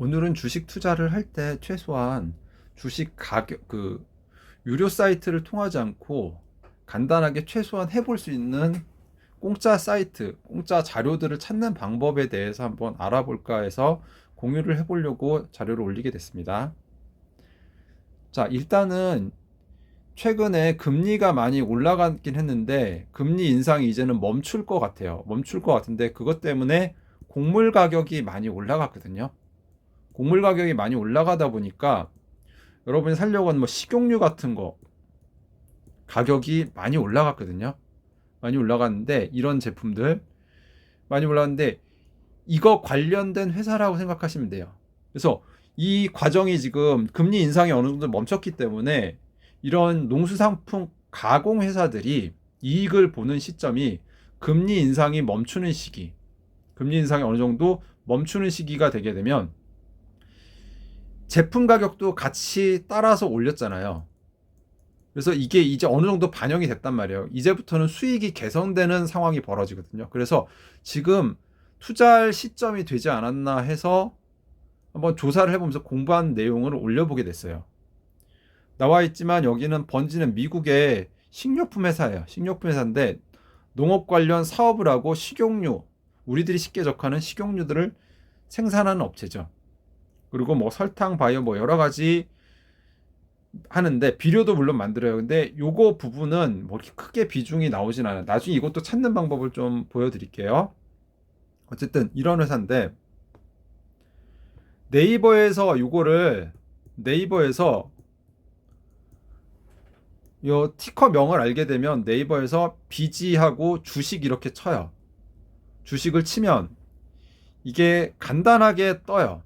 오늘은 주식 투자를 할 때 최소한 주식 가격 유료 사이트를 통하지 않고 간단하게 최소한 해볼 수 있는 공짜 사이트, 공짜 자료들을 찾는 방법에 대해서 한번 알아볼까 해서 공유를 해보려고 자료를 올리게 됐습니다. 자, 일단은 최근에 금리가 많이 올라가긴 했는데 금리 인상이 이제는 멈출 것 같아요. 멈출 것 같은데 그것 때문에 곡물 가격이 많이 올라갔거든요. 곡물 가격이 많이 올라가다 보니까 여러분이 살려고 하는 뭐 식용유 같은 거 가격이 많이 올라갔거든요. 많이 올라갔는데 이런 제품들 많이 올랐는데 이거 관련된 회사라고 생각하시면 돼요. 그래서 이 과정이 지금 금리 인상이 어느 정도 멈췄기 때문에 이런 농수산품 가공 회사들이 이익을 보는 시점이 금리 인상이 멈추는 시기, 금리 인상이 어느 정도 멈추는 시기가 되게 되면 제품 가격도 같이 따라서 올렸잖아요. 그래서 이게 이제 어느 정도 반영이 됐단 말이에요. 이제부터는 수익이 개선되는 상황이 벌어지거든요. 그래서 지금 투자할 시점이 되지 않았나 해서 한번 조사를 해보면서 공부한 내용을 올려보게 됐어요. 나와 있지만 여기는 번지는 미국의 식료품 회사예요. 식료품 회사인데 농업 관련 사업을 하고 식용유, 우리들이 쉽게 접하는 식용유들을 생산하는 업체죠. 그리고 뭐 설탕, 바이오 뭐 여러 가지 하는데 비료도 물론 만들어요. 근데 요거 부분은 뭐 이렇게 크게 비중이 나오진 않아요. 나중에 이것도 찾는 방법을 좀 보여드릴게요. 어쨌든 이런 회사인데 네이버에서 요거를 네이버에서 요 티커명을 알게 되면 네이버에서 비지하고 주식 이렇게 쳐요. 주식을 치면 이게 간단하게 떠요.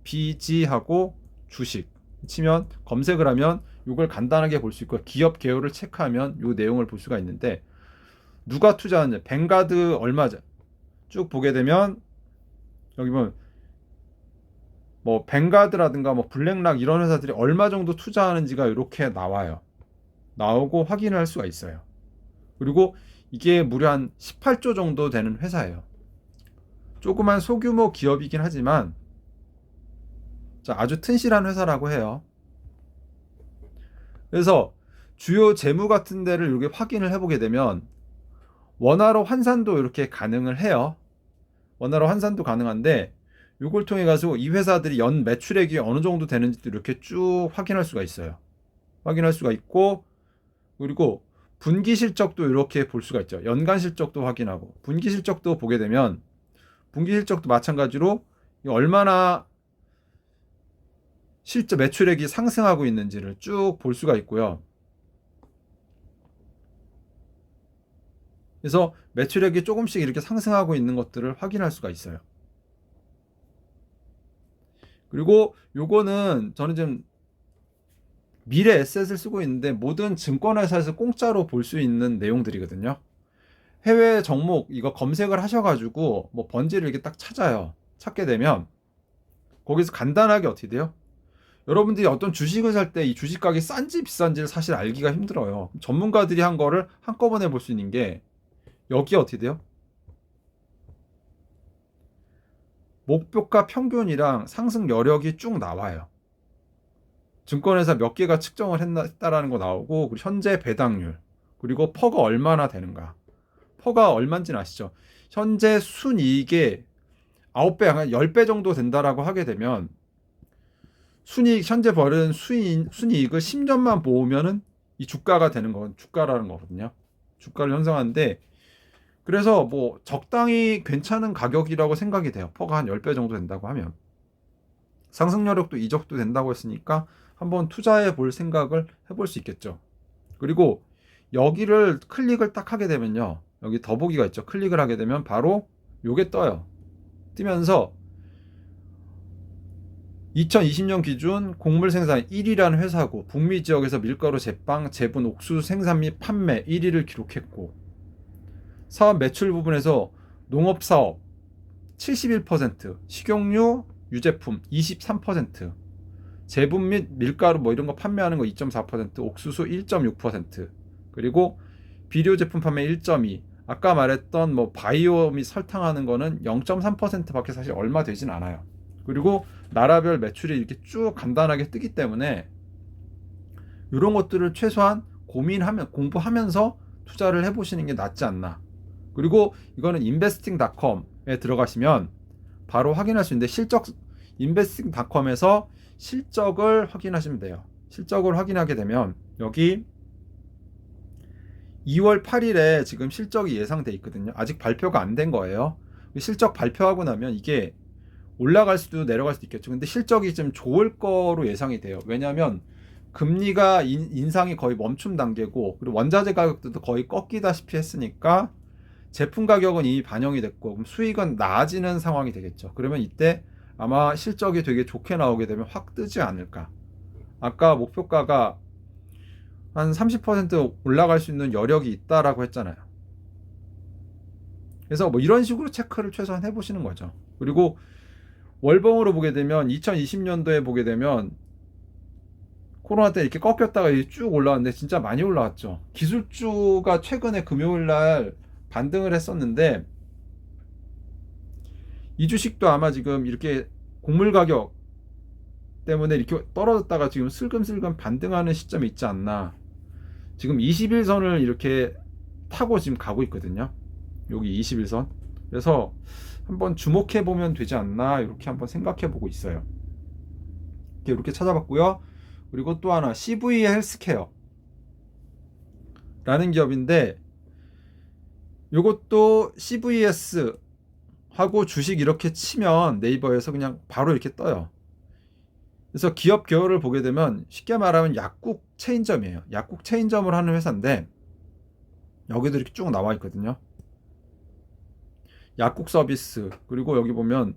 비지하고 주식 치면 검색을 하면 이걸 간단하게 볼 수 있고 기업 개요를 체크하면 이 내용을 볼 수가 있는데 누가 투자하는지 뱅가드 얼마죠? 쭉 보게 되면 여기 보면 뭐 뱅가드라든가 뭐 블랙락 이런 회사들이 얼마 정도 투자하는지가 이렇게 나와요. 나오고 확인을 할 수가 있어요. 그리고 이게 무려 한 18조 정도 되는 회사예요. 조그만 소규모 기업이긴 하지만 아주 튼실한 회사라고 해요. 그래서 주요 재무 같은 데를 이렇게 확인을 해보게 되면 원화로 환산도 이렇게 가능을 해요. 원화로 환산도 가능한데 이걸 통해 가지고 이 회사들이 연 매출액이 어느 정도 되는지도 이렇게 쭉 확인할 수가 있어요. 확인할 수가 있고 그리고 분기 실적도 이렇게 볼 수가 있죠. 연간 실적도 확인하고 분기 실적도 보게 되면 분기 실적도 마찬가지로 얼마나 실제 매출액이 상승하고 있는지를 쭉 볼 수가 있고요. 그래서 매출액이 조금씩 이렇게 상승하고 있는 것들을 확인할 수가 있어요. 그리고 요거는 저는 지금 미래 에셋을 쓰고 있는데 모든 증권회사에서 공짜로 볼 수 있는 내용들이거든요. 해외 종목 이거 검색을 하셔가지고 뭐 번지를 이렇게 딱 찾아요. 찾게 되면 거기서 간단하게 어떻게 돼요? 여러분들이 어떤 주식을 살 때 이 주식 가격이 싼지 비싼지를 사실 알기가 힘들어요. 전문가들이 한 거를 한꺼번에 볼 수 있는 게 여기 어떻게 돼요? 목표가 평균이랑 상승 여력이 쭉 나와요. 증권회사 몇 개가 측정을 했다라는 거 나오고 그리고 현재 배당률 그리고 퍼가 얼마나 되는가. 퍼가 얼마인지는 아시죠? 현재 순이익의 9배, 한 10배 정도 된다라고 하게 되면 순이익 현재 벌은 순이익을 10년만 모으면은 이 주가가 되는 건 주가라는 거거든요. 주가를 형성하는데 그래서 뭐 적당히 괜찮은 가격이라고 생각이 돼요. 퍼가 한 10배 정도 된다고 하면 상승여력도 이적도 된다고 했으니까 한번 투자해 볼 생각을 해볼 수 있겠죠. 그리고 여기를 클릭을 딱 하게 되면요. 여기 더보기가 있죠. 클릭을 하게 되면 바로 요게 떠요. 뜨면서 2020년 기준 곡물 생산 1위라는 회사고 북미 지역에서 밀가루, 제빵, 제분, 옥수수 생산 및 판매 1위를 기록했고 사업 매출 부분에서 농업사업 71%, 식용유, 유제품 23%, 제분 및 밀가루 뭐 이런 거 판매하는 거 2.4%, 옥수수 1.6%, 그리고 비료 제품 판매 1.2, 아까 말했던 뭐 바이오 및 설탕하는 거는 0.3%밖에 사실 얼마 되진 않아요. 그리고 나라별 매출이 이렇게 쭉 간단하게 뜨기 때문에 이런 것들을 최소한 공부하면서 투자를 해보시는 게 낫지 않나. 그리고 이거는 investing.com에 들어가시면 바로 확인할 수 있는데 investing.com에서 실적을 확인하시면 돼요. 실적을 확인하게 되면 여기 2월 8일에 지금 실적이 예상돼 있거든요. 아직 발표가 안 된 거예요. 실적 발표하고 나면 이게 올라갈 수도 내려갈 수도 있겠죠. 근데 실적이 좀 좋을 거로 예상이 돼요. 왜냐하면 금리가 인상이 거의 멈춤 단계고, 그리고 원자재 가격도 거의 꺾이다시피 했으니까 제품 가격은 이미 반영이 됐고, 그럼 수익은 나아지는 상황이 되겠죠. 그러면 이때 아마 실적이 되게 좋게 나오게 되면 확 뜨지 않을까. 아까 목표가가 한 30% 올라갈 수 있는 여력이 있다라고 했잖아요. 그래서 뭐 이런 식으로 체크를 최소한 해보시는 거죠. 그리고 월봉으로 보게 되면 2020년도에 보게 되면 코로나 때 이렇게 꺾였다가 쭉 올라왔는데 진짜 많이 올라왔죠. 기술주가 최근에 금요일 날 반등을 했었는데 이 주식도 아마 지금 이렇게 곡물 가격 때문에 이렇게 떨어졌다가 지금 슬금슬금 반등하는 시점이 있지 않나. 지금 21선을 이렇게 타고 지금 가고 있거든요. 여기 21선. 그래서 한번 주목해 보면 되지 않나 이렇게 한번 생각해 보고 있어요. 이렇게 찾아봤고요. 그리고 또 하나 CV 헬스케어 라는 기업인데 이것도 CVS 하고 주식 이렇게 치면 네이버에서 그냥 바로 이렇게 떠요. 그래서 기업 개요를 보게 되면 쉽게 말하면 약국 체인점이에요. 약국 체인점을 하는 회사인데 여기도 이렇게 쭉 나와 있거든요. 약국 서비스, 그리고 여기 보면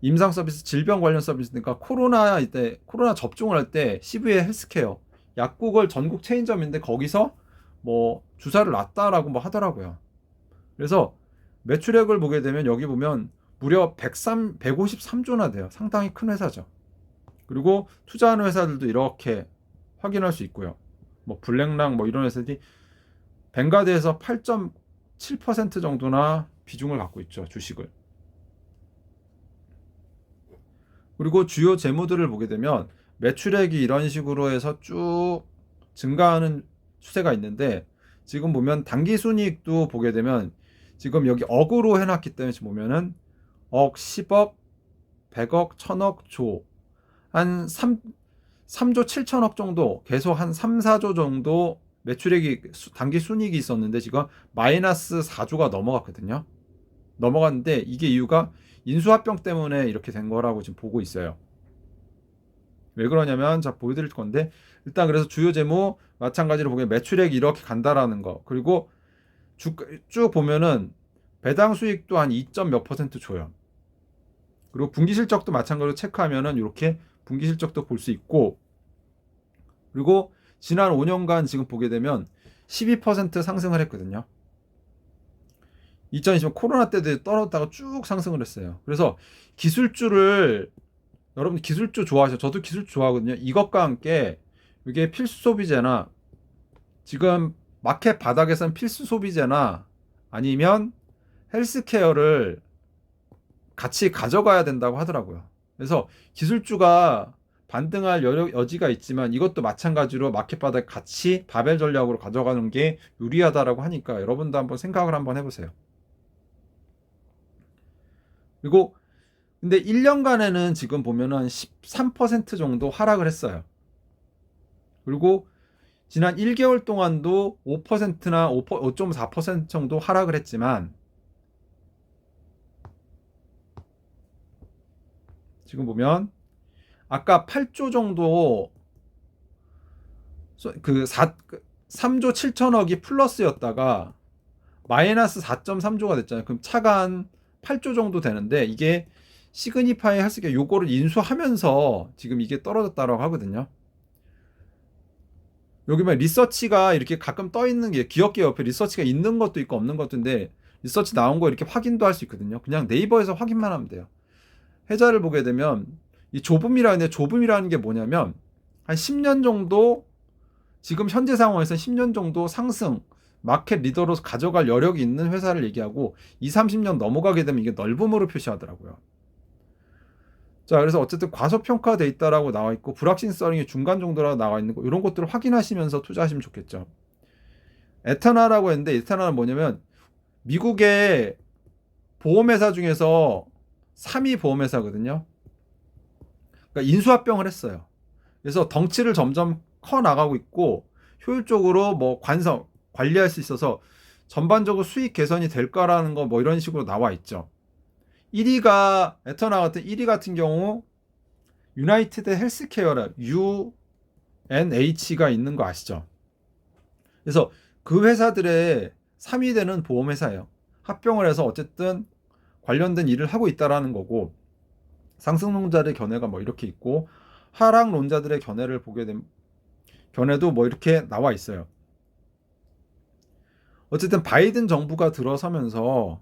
임상 서비스, 질병 관련 서비스니까 코로나 접종을 할 때 CV 헬스케어 약국을 전국 체인점인데 거기서 뭐 주사를 놨다라고 뭐 하더라고요. 그래서 매출액을 보게 되면 여기 보면 무려 153조나 돼요. 상당히 큰 회사죠. 그리고 투자하는 회사들도 이렇게 확인할 수 있고요. 뭐 블랙락 뭐 이런 회사들이 뱅가드에서 8.7% 정도나 비중을 갖고 있죠. 주식을. 그리고 주요 재무들을 보게 되면 매출액이 이런 식으로 해서 쭉 증가하는 추세가 있는데 지금 보면 당기순이익도 보게 되면 지금 여기 억으로 해놨기 때문에 지금 보면은 억, 10억, 100억, 1000억, 조 한 3조 7천억 정도 계속 한 3, 4조 정도 매출액이 당기순이익이 있었는데 지금 마이너스 4조가 넘어갔거든요. 넘어갔는데 이게 이유가 인수합병 때문에 이렇게 된 거라고 지금 보고 있어요. 왜 그러냐면 자 보여드릴 건데 일단 그래서 주요 재무 마찬가지로 보면 매출액이 이렇게 간다라는 거, 그리고 쭉 보면은 배당 수익도 한 2점 몇 퍼센트 줘요. 그리고 분기 실적도 마찬가지로 체크하면은 이렇게 분기 실적도 볼 수 있고, 그리고 지난 5년간 지금 보게 되면 12% 상승을 했거든요. 2020년 코로나 때도 떨어졌다가 쭉 상승을 했어요. 그래서 기술주를 여러분 기술주 좋아하셔. 저도 기술주 좋아하거든요. 이것과 함께 이게 필수 소비재나 지금 마켓 바닥에선 필수 소비재나 아니면 헬스케어를 같이 가져가야 된다고 하더라고요. 그래서 기술주가 반등할 여지가 있지만 이것도 마찬가지로 마켓 바닥에 같이 바벨 전략으로 가져가는 게 유리하다라고 하니까 여러분도 한번 생각을 한번 해보세요. 그리고 근데 1년간에는 지금 보면 한 13% 정도 하락을 했어요. 그리고 지난 1개월 동안도 5%나 5.4% 정도 하락을 했지만 지금 보면 아까 8조 정도 그 3조 7천억이 플러스였다가 마이너스 4.3조가 됐잖아요. 그럼 차가 한 8조 정도 되는데 이게 시그니파이 헬스케어 요거를 인수하면서 지금 이게 떨어졌다라고 하거든요. 여기 막 리서치가 이렇게 가끔 떠 있는 게 기업계 옆에 리서치가 있는 것도 있고 없는 것도인데 리서치 나온 거 이렇게 확인도 할 수 있거든요. 그냥 네이버에서 확인만 하면 돼요. 해자를 보게 되면 이 조붐이라는 게 뭐냐면 한 10년 정도 지금 현재 상황에서 10년 정도 상승 마켓 리더로 가져갈 여력이 있는 회사를 얘기하고 20, 30년 넘어가게 되면 이게 넓음으로 표시하더라고요. 자, 그래서 어쨌든 과소평가돼 있다라고 나와 있고 불확실성이 중간 정도라고 나와 있는 거 이런 것들을 확인하시면서 투자하시면 좋겠죠. 에터나라고 했는데 에터나는 뭐냐면 미국의 보험회사 중에서 3위 보험회사거든요. 그러니까 인수합병을 했어요. 그래서 덩치를 점점 커 나가고 있고 효율적으로 뭐 관리할 수 있어서 전반적으로 수익 개선이 될까라는 거 뭐 이런 식으로 나와 있죠. 1위가 에터나 같은 1위 같은 경우 유나이티드 헬스케어라 UNH가 있는 거 아시죠? 그래서 그 회사들의 3위 되는 보험회사예요. 합병을 해서 어쨌든 관련된 일을 하고 있다라는 거고 상승론자들의 견해가 뭐 이렇게 있고 하락론자들의 견해를 보게 되면 견해도 뭐 이렇게 나와 있어요. 어쨌든 바이든 정부가 들어서면서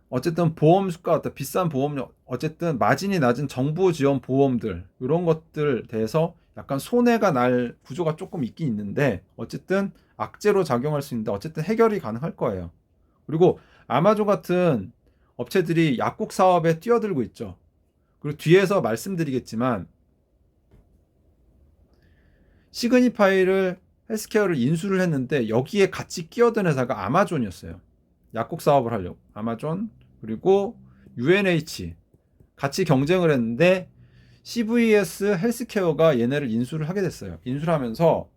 어쨌든 보험 수가 같다 비싼 보험 어쨌든 마진이 낮은 정부 지원 보험들 이런 것들 대해서 약간 손해가 날 구조가 조금 있긴 있는데 어쨌든 악재로 작용할 수 있는데 어쨌든 해결이 가능할 거예요. 그리고 아마존 같은 업체들이 약국 사업에 뛰어들고 있죠. 그리고 뒤에서 말씀드리겠지만 시그니파이를 헬스케어를 인수를 했는데 여기에 같이 끼어든 회사가 아마존이었어요. 약국 사업을 하려고 아마존 그리고 UNH 같이 경쟁을 했는데 CVS 헬스케어가 얘네를 인수를 하게 됐어요. 인수를 하면서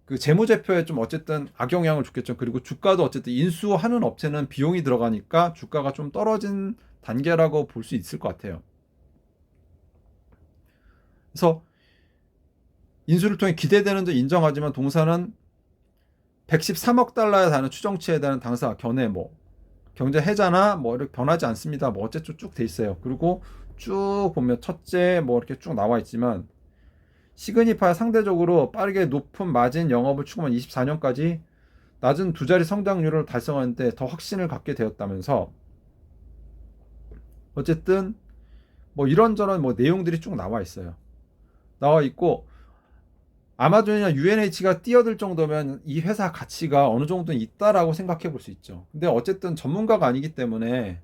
그 재무제표에 좀 어쨌든 악영향을 줬겠죠. 그리고 주가도 어쨌든 인수하는 업체는 비용이 들어가니까 주가가 좀 떨어진 단계라고 볼 수 있을 것 같아요. 그래서 인수를 통해 기대되는 점 인정하지만 동사는 113억 달러에 달하는 추정치에 대한 당사 견해 뭐 경제 해자나 뭐 이렇게 변하지 않습니다. 뭐 어쨌든 쭉 돼 있어요. 그리고 쭉 보면 첫째 뭐 이렇게 쭉 나와 있지만 시그니파야 상대적으로 빠르게 높은 마진 영업을 추구한 24년까지 낮은 두 자리 성장률을 달성하는데 더 확신을 갖게 되었다면서 어쨌든 뭐 이런저런 뭐 내용들이 쭉 나와 있어요. 나와 있고 아마존이나 UNH가 뛰어들 정도면 이 회사 가치가 어느 정도는 있다라고 생각해 볼 수 있죠. 근데 어쨌든 전문가가 아니기 때문에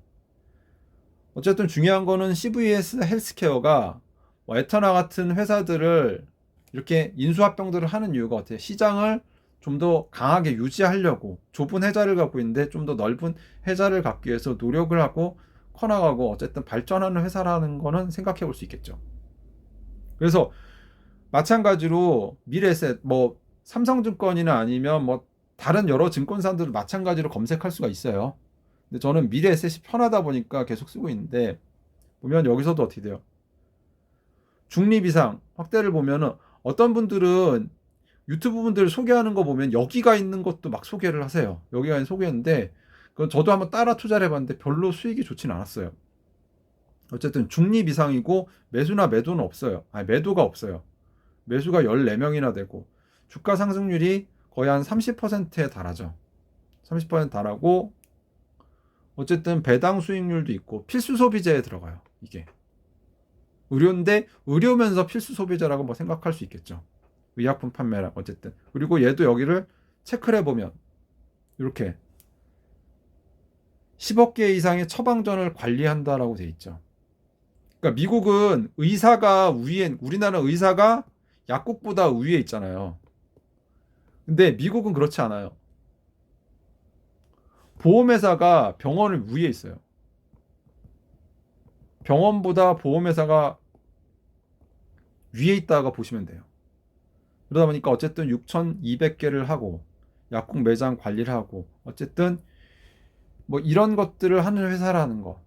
어쨌든 중요한 거는 CVS 헬스케어가 뭐 에터나 같은 회사들을 이렇게 인수합병들을 하는 이유가 어때요? 시장을 좀 더 강하게 유지하려고 좁은 해자를 갖고 있는데 좀 더 넓은 해자를 갖기 위해서 노력을 하고 커나가고 어쨌든 발전하는 회사라는 거는 생각해 볼 수 있겠죠. 그래서 마찬가지로 미래에셋 뭐 삼성증권이나 아니면 뭐 다른 여러 증권사들을 마찬가지로 검색할 수가 있어요. 근데 저는 미래에셋이 편하다 보니까 계속 쓰고 있는데 보면 여기서도 어떻게 돼요? 중립 이상 확대를 보면은 어떤 분들은 유튜브 분들 소개하는 거 보면 여기가 있는 것도 막 소개를 하세요. 여기가 있는 소개했는데 그건 저도 한번 따라 투자를 해봤는데 별로 수익이 좋진 않았어요. 어쨌든 중립 이상이고 매수나 매도는 없어요. 아니 매도가 없어요. 매수가 14명이나 되고 주가 상승률이 거의 한 30%에 달하죠. 30% 달하고 어쨌든 배당 수익률도 있고 필수 소비재에 들어가요. 이게 의료인데 의료면서 필수 소비재라고 뭐 생각할 수 있겠죠. 의약품 판매라 어쨌든 그리고 얘도 여기를 체크를 해보면 이렇게 10억 개 이상의 처방전을 관리한다라고 돼 있죠. 그러니까 미국은 의사가 위에 우리나라 의사가 약국보다 위에 있잖아요. 근데 미국은 그렇지 않아요. 보험회사가 병원을 위에 있어요. 병원보다 보험회사가 위에 있다가 보시면 돼요. 그러다 보니까 어쨌든 6,200개를 하고 약국 매장 관리를 하고 어쨌든 뭐 이런 것들을 하는 회사라는 거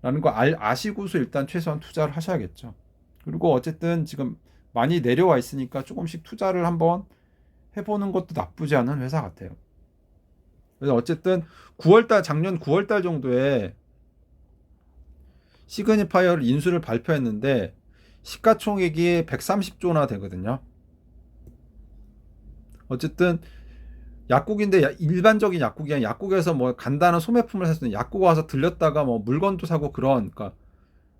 라는 거 아시고서 일단 최소한 투자를 하셔야겠죠. 그리고 어쨌든 지금 많이 내려와 있으니까 조금씩 투자를 한번 해보는 것도 나쁘지 않은 회사 같아요. 그래서 어쨌든 9월달 작년 9월달 정도에 시그니파이어를 인수를 발표했는데 시가총액이 130조나 되거든요. 어쨌든 약국인데 일반적인 약국이 아니라 약국에서 뭐 간단한 소매품을 살 수 있는 약국 와서 들렸다가 뭐 물건도 사고 그런 그러니까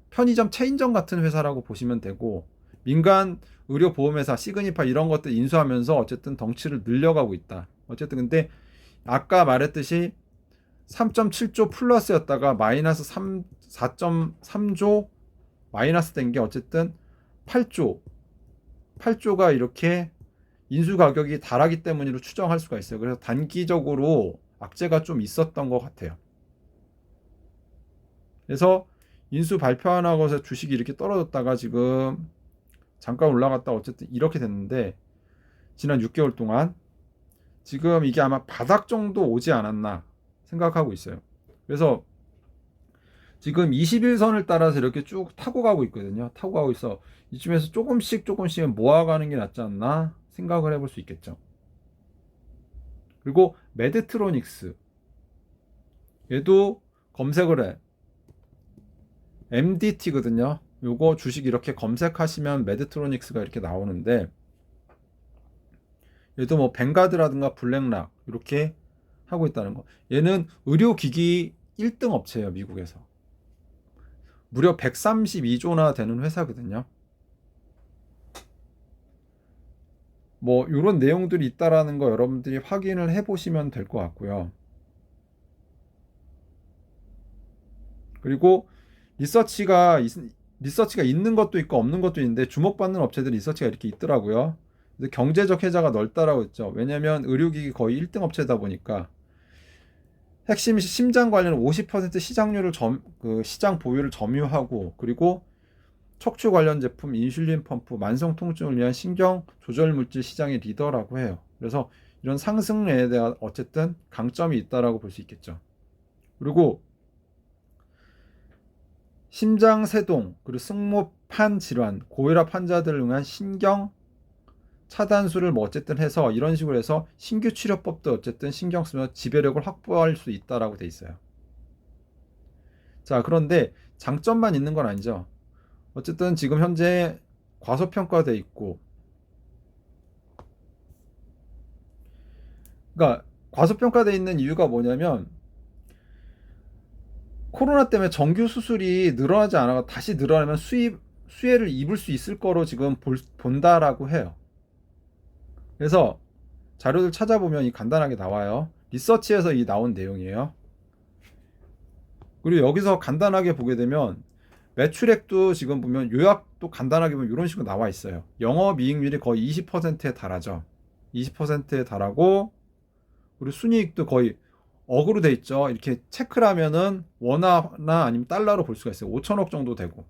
편의점 체인점 같은 회사라고 보시면 되고 민간 의료 보험회사 시그니파 이런 것들 인수하면서 어쨌든 덩치를 늘려가고 있다. 어쨌든 근데 아까 말했듯이 3.7조 플러스였다가 마이너스 4.3조 마이너스 된 게 어쨌든 8조가 이렇게 인수 가격이 달하기 때문으로 추정할 수가 있어요. 그래서 단기적으로 악재가 좀 있었던 것 같아요. 그래서 인수 발표 안 하고서 주식이 이렇게 떨어졌다가 지금 잠깐 올라갔다 어쨌든 이렇게 됐는데, 지난 6개월 동안 지금 이게 아마 바닥 정도 오지 않았나 생각하고 있어요. 그래서 지금 21선을 따라서 이렇게 쭉 타고 가고 있거든요. 타고 가고 있어. 이쯤에서 조금씩 모아가는 게 낫지 않나 생각을 해볼 수 있겠죠. 그리고 메드트로닉스, 얘도 검색을 해. MDT거든요. 요거 주식 이렇게 검색하시면 메드트로닉스가 이렇게 나오는데, 얘도 뭐 벵가드라든가 블랙락 이렇게 하고 있다는 거. 얘는 의료기기 1등 업체예요, 미국에서. 무려 132조나 되는 회사거든요. 뭐 이런 내용들이 있다라는 거 여러분들이 확인을 해보시면 될 것 같고요. 그리고 리서치가 있는 것도 있고 없는 것도 있는데, 주목받는 업체들이 리서치가 이렇게 있더라고요. 경제적 혜자가 넓다라고 했죠. 왜냐하면 의료기기 거의 1등 업체다 보니까 핵심 심장 관련 50% 시장률을 시장 보유를 점유하고, 그리고 척추 관련 제품, 인슐린 펌프, 만성 통증을 위한 신경 조절 물질 시장의 리더라고 해요. 그래서 이런 상승에 대한 어쨌든 강점이 있다라고 볼 수 있겠죠. 그리고 심장세동, 그리고 승모판 질환, 고혈압 환자들을 위한 신경 차단술을 뭐 어쨌든 해서 이런 식으로 해서 신규 치료법도 어쨌든 신경 쓰면 지배력을 확보할 수 있다라고 돼 있어요. 자, 그런데 장점만 있는 건 아니죠. 어쨌든 지금 현재 과소평가돼 있고, 그러니까 과소평가돼 있는 이유가 뭐냐면, 코로나 때문에 정규 수술이 늘어나지 않아 다시 늘어나면 수혜를 입을 수 있을 거로 지금 본다라고 해요. 그래서 자료들 찾아보면 이 간단하게 나와요. 리서치에서 이 나온 내용이에요. 그리고 여기서 간단하게 보게 되면 매출액도 지금 보면 요약도 간단하게 보면 이런 식으로 나와 있어요. 영업이익률이 거의 20%에 달하죠. 20%에 달하고, 그리고 순이익도 거의 억으로 돼 있죠. 이렇게 체크를 하면은 원화나 아니면 달러로 볼 수가 있어요. 5천억 정도 되고.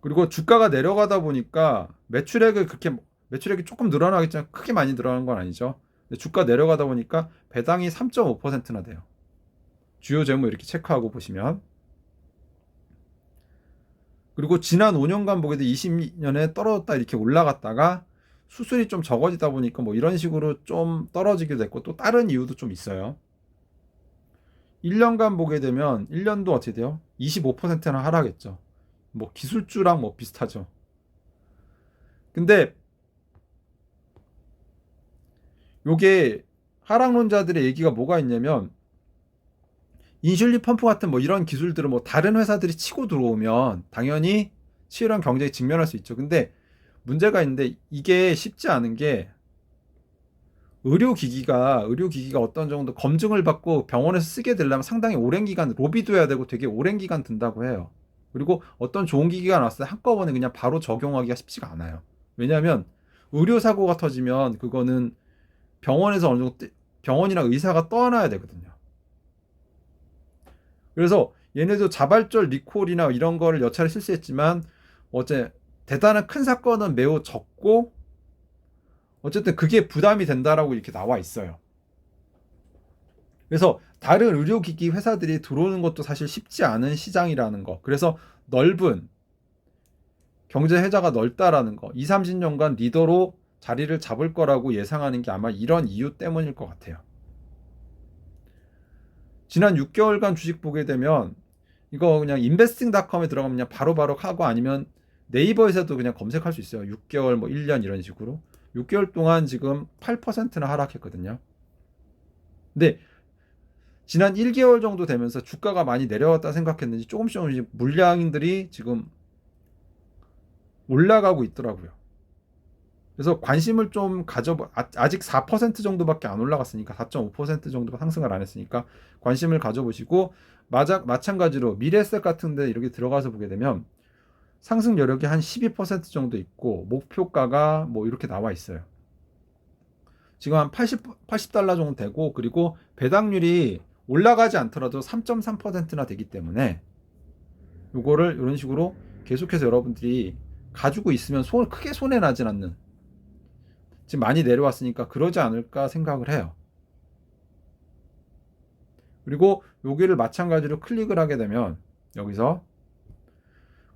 그리고 주가가 내려가다 보니까 매출액이 조금 늘어나겠지만 크게 많이 늘어나는 건 아니죠. 근데 주가 내려가다 보니까 배당이 3.5%나 돼요. 주요 재무 이렇게 체크하고 보시면. 그리고 지난 5년간 보게 돼 20년에 떨어졌다 이렇게 올라갔다가 수술이 좀 적어지다 보니까 뭐 이런 식으로 좀 떨어지게 됐고, 또 다른 이유도 좀 있어요. 1년간 보게 되면 1년도 어떻게 돼요? 25%나 하락했죠. 뭐 기술주랑 뭐 비슷하죠. 근데 요게 하락론자들의 얘기가 뭐가 있냐면, 인슐린 펌프 같은 뭐 이런 기술들을 뭐 다른 회사들이 치고 들어오면 당연히 치열한 경쟁에 직면할 수 있죠. 근데 문제가 있는데, 이게 쉽지 않은 게, 의료기기가 어떤 정도 검증을 받고 병원에서 쓰게 되려면 상당히 오랜 기간 로비도 해야 되고 되게 오랜 기간 든다고 해요. 그리고 어떤 좋은 기기가 나왔을 때 한꺼번에 그냥 바로 적용하기가 쉽지가 않아요. 왜냐하면 의료사고가 터지면 그거는 병원에서 어느 정도 병원이나 의사가 떠안아야 되거든요. 그래서 얘네도 자발적 리콜이나 이런 거를 여차례 실시했지만 어째 대단한 큰 사건은 매우 적고, 어쨌든 그게 부담이 된다라고 이렇게 나와 있어요. 그래서 다른 의료기기 회사들이 들어오는 것도 사실 쉽지 않은 시장이라는 거. 그래서 넓은 경제 혜자가 넓다라는 거. 20, 30년간 리더로 자리를 잡을 거라고 예상하는 게 아마 이런 이유 때문일 것 같아요. 지난 6개월간 주식 보게 되면 이거 그냥 investing.com에 들어가면 그냥 바로바로 하고, 아니면 네이버에서도 그냥 검색할 수 있어요. 6개월 뭐 1년 이런 식으로 6개월 동안 지금 8%나 하락했거든요. 근데 지난 1개월 정도 되면서 주가가 많이 내려왔다 생각했는지 조금씩 물량들이 지금 올라가고 있더라고요. 그래서 관심을 좀 아직 4% 정도밖에 안 올라갔으니까 4.5% 정도가 상승을 안 했으니까 관심을 가져보시고 마찬가지로 미래에셋 같은데 이렇게 들어가서 보게 되면 상승 여력이 한 12% 정도 있고 목표가가 뭐 이렇게 나와 있어요. 지금 한 80달러 정도 되고 그리고 배당률이 올라가지 않더라도 3.3%나 되기 때문에 요거를 이런 식으로 계속해서 여러분들이 가지고 있으면 크게 손해 나진 않는, 지금 많이 내려왔으니까 그러지 않을까 생각을 해요. 그리고 여기를 마찬가지로 클릭을 하게 되면 여기서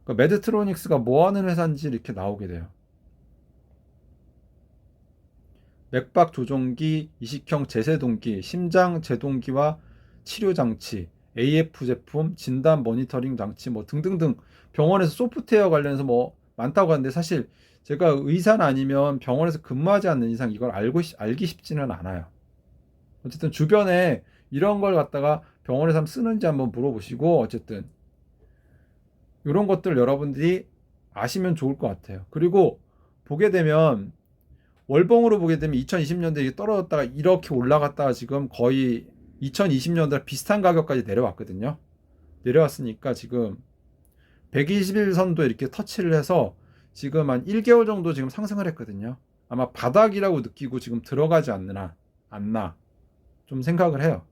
메드트로닉스가 뭐 하는 회사인지 이렇게 나오게 돼요. 맥박 조종기, 이식형 제세동기, 심장 제동기와 치료 장치, AF 제품, 진단 모니터링 장치 뭐 등등등 병원에서 소프트웨어 관련해서 뭐 많다고 하는데 사실 제가 의사는 아니면 병원에서 근무하지 않는 이상 이걸 알기 쉽지는 않아요. 어쨌든 주변에 이런 걸 갖다가 병원에서 쓰는지 한번 물어보시고 어쨌든 이런 것들 여러분들이 아시면 좋을 것 같아요. 그리고 보게 되면 월봉으로 보게 되면 2020년대에 떨어졌다가 이렇게 올라갔다가 지금 거의 2020년대 비슷한 가격까지 내려왔거든요. 내려왔으니까 지금 121선도 이렇게 터치를 해서 지금 한 1개월 정도 지금 상승을 했거든요. 아마 바닥이라고 느끼고 지금 들어가지 않나 좀 생각을 해요.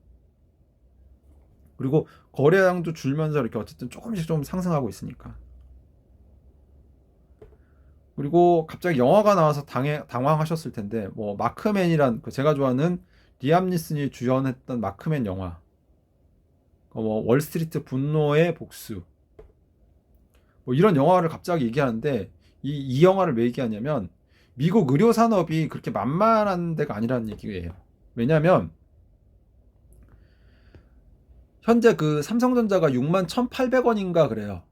그리고 거래량도 줄면서 이렇게 어쨌든 조금씩 좀 상승하고 있으니까. 그리고 갑자기 영화가 나와서 당황하셨을 텐데 뭐 마크맨이란 제가 좋아하는 리암 니슨이 주연했던 마크맨 영화, 뭐 월스트리트 분노의 복수, 뭐 이런 영화를 갑자기 얘기하는데 이 영화를 왜 얘기하냐면 미국 의료 산업이 그렇게 만만한 데가 아니라는 얘기예요. 왜냐하면 현재 그 삼성전자가 6만 1,800원인가 그래요.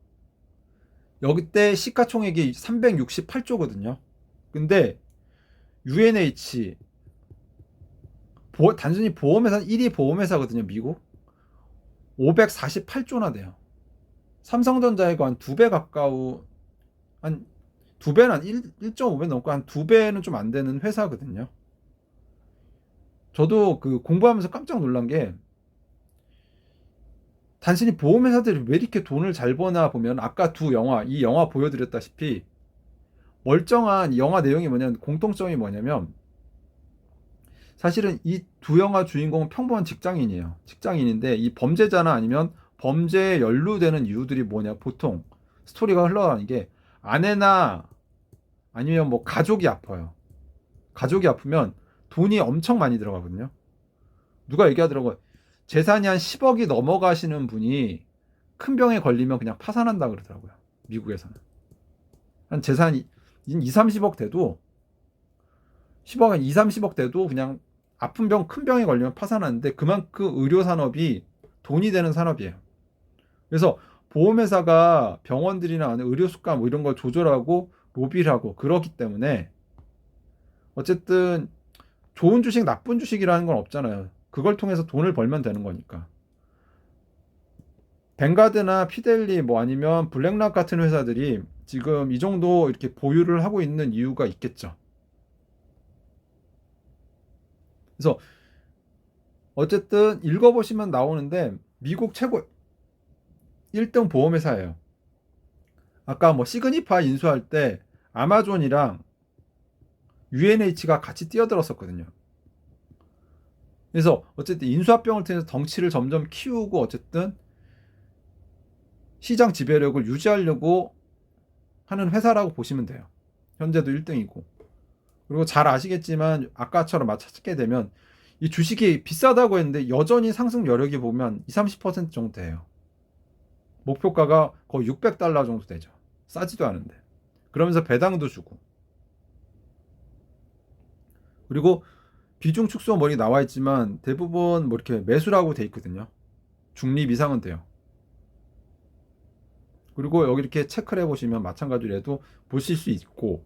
여기 때 시가총액이 368조거든요. 근데 UNH 단순히 보험회사 1위 보험회사거든요. 미국 548조나 돼요. 삼성전자이고 한 2배 가까운, 한 2배는 한 1.5배 넘고 한 2배는 좀 안 되는 회사거든요. 저도 그 공부하면서 깜짝 놀란 게 단순히 보험회사들이 왜 이렇게 돈을 잘 버나 보면 아까 이 영화 보여드렸다시피 멀쩡한 영화 내용이 뭐냐면 공통점이 뭐냐면 사실은 이 두 영화 주인공은 평범한 직장인이에요. 직장인인데 이 범죄자나 아니면 범죄에 연루되는 이유들이 뭐냐, 보통 스토리가 흘러가는 게 아내나 아니면 뭐 가족이 아파요. 가족이 아프면 돈이 엄청 많이 들어가거든요. 누가 얘기하더라고요. 재산이 한 10억이 넘어가시는 분이 큰 병에 걸리면 그냥 파산한다 그러더라고요. 미국에서는. 한 재산이 2, 30억 돼도 10억, 한 2, 30억 돼도 그냥 아픈 큰 병에 걸리면 파산하는데 그만큼 의료 산업이 돈이 되는 산업이에요. 그래서 보험회사가 병원들이나 의료 수가 뭐 이런 걸 조절하고 로비를 하고 그렇기 때문에 어쨌든 좋은 주식, 나쁜 주식이라는 건 없잖아요. 그걸 통해서 돈을 벌면 되는 거니까. 뱅가드나 피델리 뭐 아니면 블랙락 같은 회사들이 지금 이 정도 이렇게 보유를 하고 있는 이유가 있겠죠. 그래서 어쨌든 읽어보시면 나오는데 미국 최고 1등 보험회사예요. 아까 뭐 시그니파 인수할 때 아마존이랑 UNH가 같이 뛰어들었었거든요. 그래서 어쨌든 인수합병을 통해서 덩치를 점점 키우고 어쨌든 시장 지배력을 유지하려고 하는 회사라고 보시면 돼요. 현재도 1등이고. 그리고 잘 아시겠지만 아까처럼 찾게 되면 이 주식이 비싸다고 했는데 여전히 상승 여력이 보면 20, 30% 정도 돼요. 목표가가 거의 600달러 정도 되죠. 싸지도 않은데. 그러면서 배당도 주고. 그리고 비중 축소 머리 나와 있지만 대부분 뭐 이렇게 매수라고 돼 있거든요. 중립 이상은 돼요. 그리고 여기 이렇게 체크를 해보시면 마찬가지로 해도 보실 수 있고.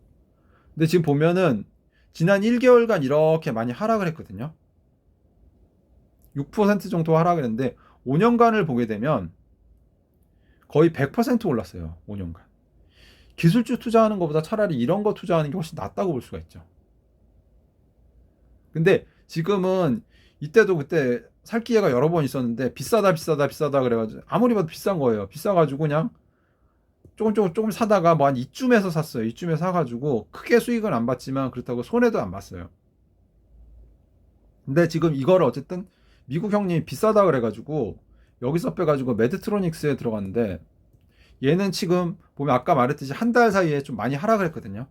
근데 지금 보면은 지난 1개월간 이렇게 많이 하락을 했거든요. 6% 정도 하락을 했는데 5년간을 보게 되면 거의 100% 올랐어요. 5년간. 기술주 투자하는 것보다 차라리 이런 거 투자하는 게 훨씬 낫다고 볼 수가 있죠. 근데 지금은 이때도 그때 살 기회가 여러 번 있었는데 비싸다 비싸다 비싸다 그래가지고 아무리 봐도 비싼 거예요. 비싸가지고 그냥 조금 사다가 뭐 한 이쯤에서 샀어요. 이쯤에 사가지고 크게 수익은 안 봤지만 그렇다고 손해도 안 봤어요. 근데 지금 이거를 어쨌든 미국 형님이 비싸다 그래가지고 여기서 빼가지고 매드트로닉스에 들어갔는데 얘는 지금 보면 아까 말했듯이 한 달 사이에 좀 많이 하락을 했거든요.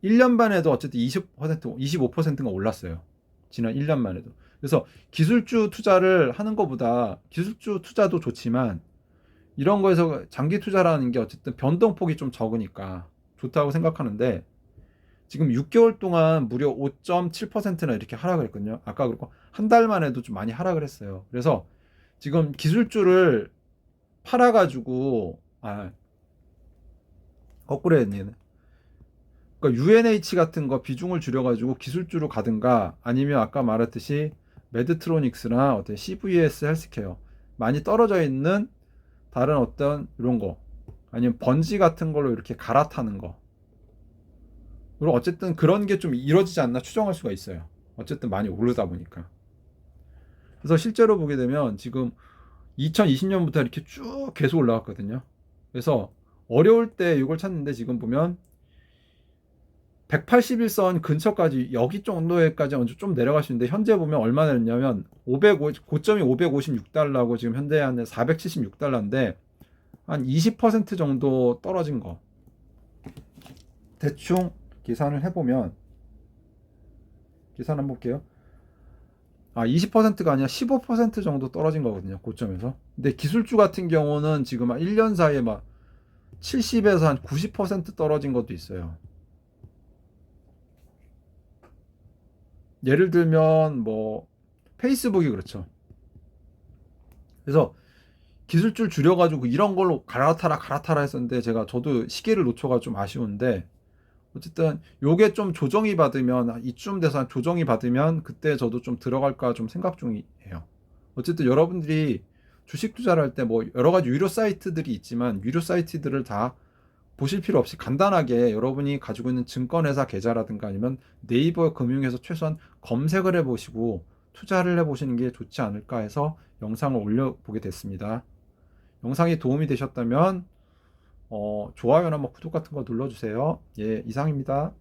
1년 반에도 어쨌든 20%, 25%가 올랐어요. 지난 1년 만에도. 그래서 기술주 투자를 하는 것보다 기술주 투자도 좋지만 이런 거에서 장기 투자라는 게 어쨌든 변동폭이 좀 적으니까 좋다고 생각하는데 지금 6개월 동안 무려 5.7%나 이렇게 하락을 했거든요. 아까 그렇고 한 달 만에도 좀 많이 하락을 했어요. 그래서 지금 기술주를 팔아가지고 거꾸로 했네. 그러니까 UNH 같은 거 비중을 줄여가지고 기술주로 가든가 아니면 아까 말했듯이 매드트로닉스나 어떤 CVS 헬스케어 많이 떨어져 있는 다른 어떤 이런 거 아니면 번지 같은 걸로 이렇게 갈아타는 거 그리고 어쨌든 그런 게 좀 이루어지지 않나 추정할 수가 있어요. 어쨌든 많이 오르다 보니까. 그래서 실제로 보게 되면 지금 2020년부터 이렇게 쭉 계속 올라왔거든요. 그래서 어려울 때 이걸 찾는데 지금 보면 181선 근처까지 여기 정도에까지 좀 내려갈 수 있는데 현재 보면 얼마 내렸냐면 550, 고점이 556달러고 지금 현재 한 476달러인데 한 20% 정도 떨어진 거 대충 계산을 해보면 계산 한번 볼게요. 20%가 아니라 15% 정도 떨어진 거거든요. 고점에서. 근데 기술주 같은 경우는 지금 한 1년 사이에 막 70에서 한 90% 떨어진 것도 있어요. 예를 들면 뭐 페이스북이 그렇죠. 그래서 기술줄 줄여가지고 이런 걸로 갈아타라 했었는데 저도 시기를 놓쳐가 좀 아쉬운데 어쨌든 요게 좀 조정이 받으면 이쯤 돼서 조정이 받으면 그때 저도 좀 들어갈까 좀 생각 중이에요. 어쨌든 여러분들이 주식 투자를 할 때 뭐 여러 가지 유료 사이트들이 있지만 유료 사이트들을 다 보실 필요 없이 간단하게 여러분이 가지고 있는 증권회사 계좌라든가 아니면 네이버 금융에서 최소한 검색을 해보시고 투자를 해보시는 게 좋지 않을까 해서 영상을 올려보게 됐습니다. 영상이 도움이 되셨다면 좋아요나 뭐 구독 같은 거 눌러주세요. 예, 이상입니다.